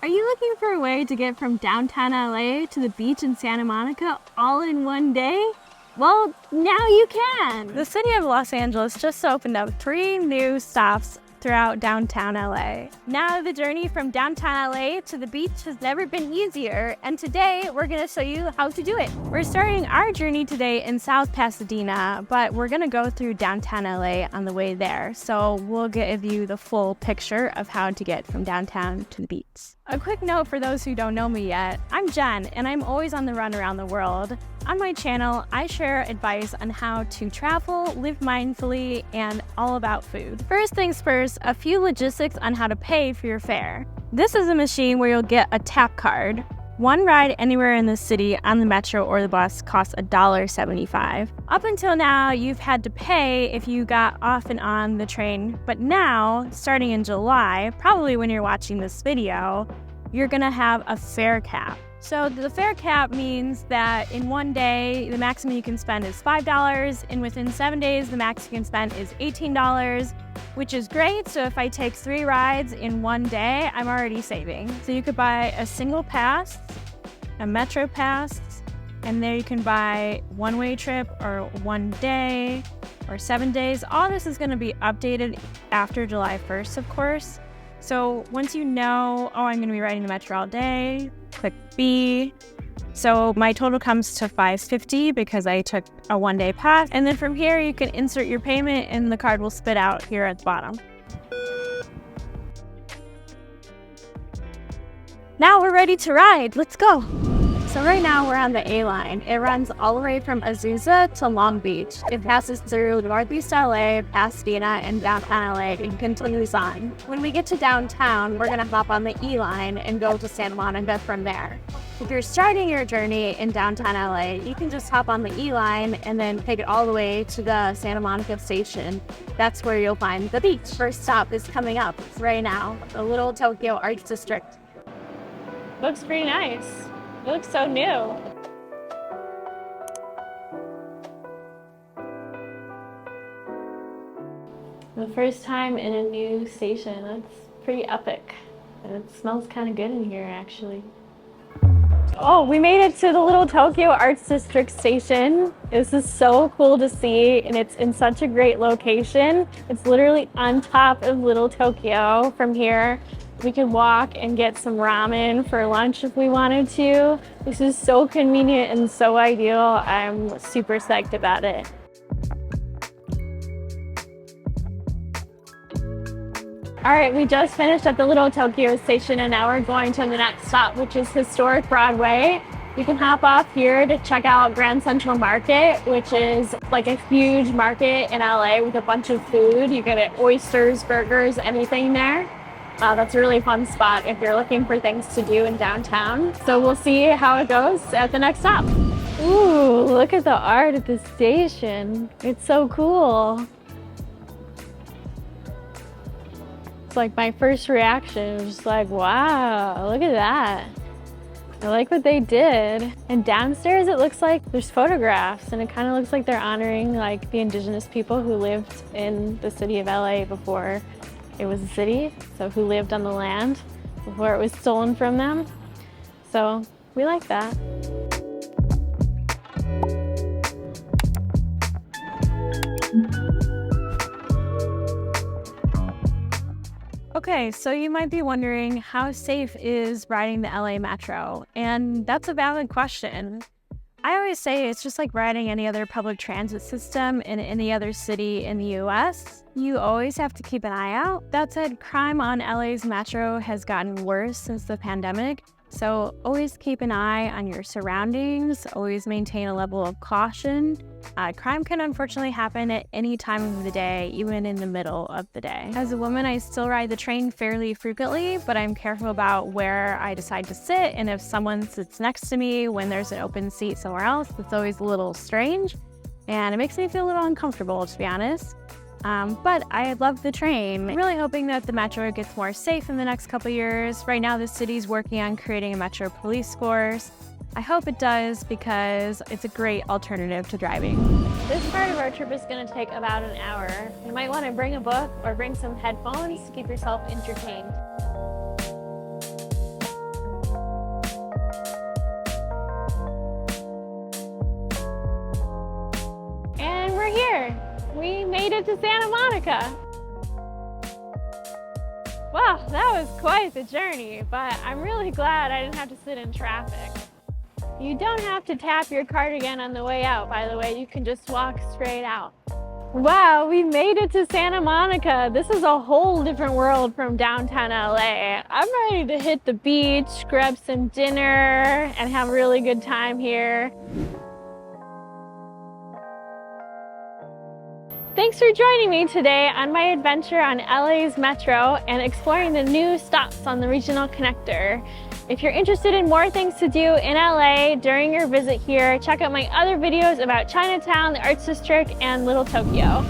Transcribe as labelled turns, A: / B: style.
A: Are you looking for a way to get from downtown LA to the beach in Santa Monica all in one day? Well, now you can! The city of Los Angeles just opened up 3 new stops throughout downtown LA. Now the journey from downtown LA to the beach has never been easier, and today we're gonna show you how to do it. We're starting our journey today in South Pasadena, but we're gonna go through downtown LA on the way there, so we'll give you the full picture of how to get from downtown to the beach. A quick note for those who don't know me yet, I'm Jen, and I'm always on the run around the world. On my channel, I share advice on how to travel, live mindfully, and all about food. First things first, a few logistics on how to pay for your fare. This is a machine where you'll get a tap card. One ride anywhere in the city on the metro or the bus costs $1.75. Up until now, you've had to pay if you got off and on the train, but now, starting in July, probably when you're watching this video, you're gonna have a fare cap. So the fare cap means that in one day, the maximum you can spend is $5, and within 7 days, the max you can spend is $18, which is great. So if I take 3 rides in one day, I'm already saving. So you could buy a single pass, a metro pass, and there you can buy one-way trip or 1 day or 7 days. All this is gonna be updated after July 1st, of course. So once you know, oh, I'm gonna be riding the metro all day, click B. So my total comes to $5.50 because I took a 1-day pass. And then from here, you can insert your payment and the card will spit out here at the bottom. Now we're ready to ride. Let's go. So right now we're on the A line. It runs all the way from Azusa to Long Beach. It passes through Northeast LA, Pasadena, and downtown LA, and continues on. When we get to downtown, we're gonna hop on the E line and go to Santa Monica from there. If you're starting your journey in downtown LA, you can just hop on the E line and then take it all the way to the Santa Monica station. That's where you'll find the beach. First stop is coming up right now, the Little Tokyo Arts District. Looks pretty nice. It looks so new. The first time in a new station, that's pretty epic. And it smells kind of good in here, actually. Oh, we made it to the Little Tokyo Arts District station. This is so cool to see, and it's in such a great location. It's literally on top of Little Tokyo. From here, we could walk and get some ramen for lunch if we wanted to. This is so convenient and so ideal. I'm super psyched about it. All right, we just finished at the Little Tokyo station and now we're going to the next stop, which is historic Broadway. You can hop off here to check out Grand Central Market, which is like a huge market in LA with a bunch of food. You get oysters, burgers, anything there. That's a really fun spot if you're looking for things to do in downtown. So we'll see how it goes at the next stop. Ooh, look at the art at the station. It's so cool. It's like my first reaction was just like, wow, look at that. I like what they did. And downstairs it looks like there's photographs and it kind of looks like they're honoring like the indigenous people who lived in the city of LA before it was a city, so who lived on the land before it was stolen from them. So we like that. Okay, so you might be wondering, how safe is riding the LA Metro? And that's a valid question. I always say it's just like riding any other public transit system in any other city in the US. You always have to keep an eye out. That said, crime on LA's metro has gotten worse since the pandemic. So always keep an eye on your surroundings, always maintain a level of caution. Crime can unfortunately happen at any time of the day, even in the middle of the day. As a woman, I still ride the train fairly frequently, but I'm careful about where I decide to sit, and if someone sits next to me when there's an open seat somewhere else, it's always a little strange, and it makes me feel a little uncomfortable, to be honest. But I love the train. I'm really hoping that the metro gets more safe in the next couple years. Right now, the city's working on creating a metro police force. I hope it does because it's a great alternative to driving. This part of our trip is going to take about an hour. You might want to bring a book or bring some headphones to keep yourself entertained. we're here. We made it to Santa Monica. Wow, that was quite the journey, but I'm really glad I didn't have to sit in traffic. You don't have to tap your cardigan on the way out, by the way. You can just walk straight out. Wow, we made it to Santa Monica. This is a whole different world from downtown LA. I'm ready to hit the beach, grab some dinner, and have a really good time here. Thanks for joining me today on my adventure on LA's Metro and exploring the new stops on the Regional Connector. If you're interested in more things to do in LA during your visit here, check out my other videos about Chinatown, the Arts District, and Little Tokyo.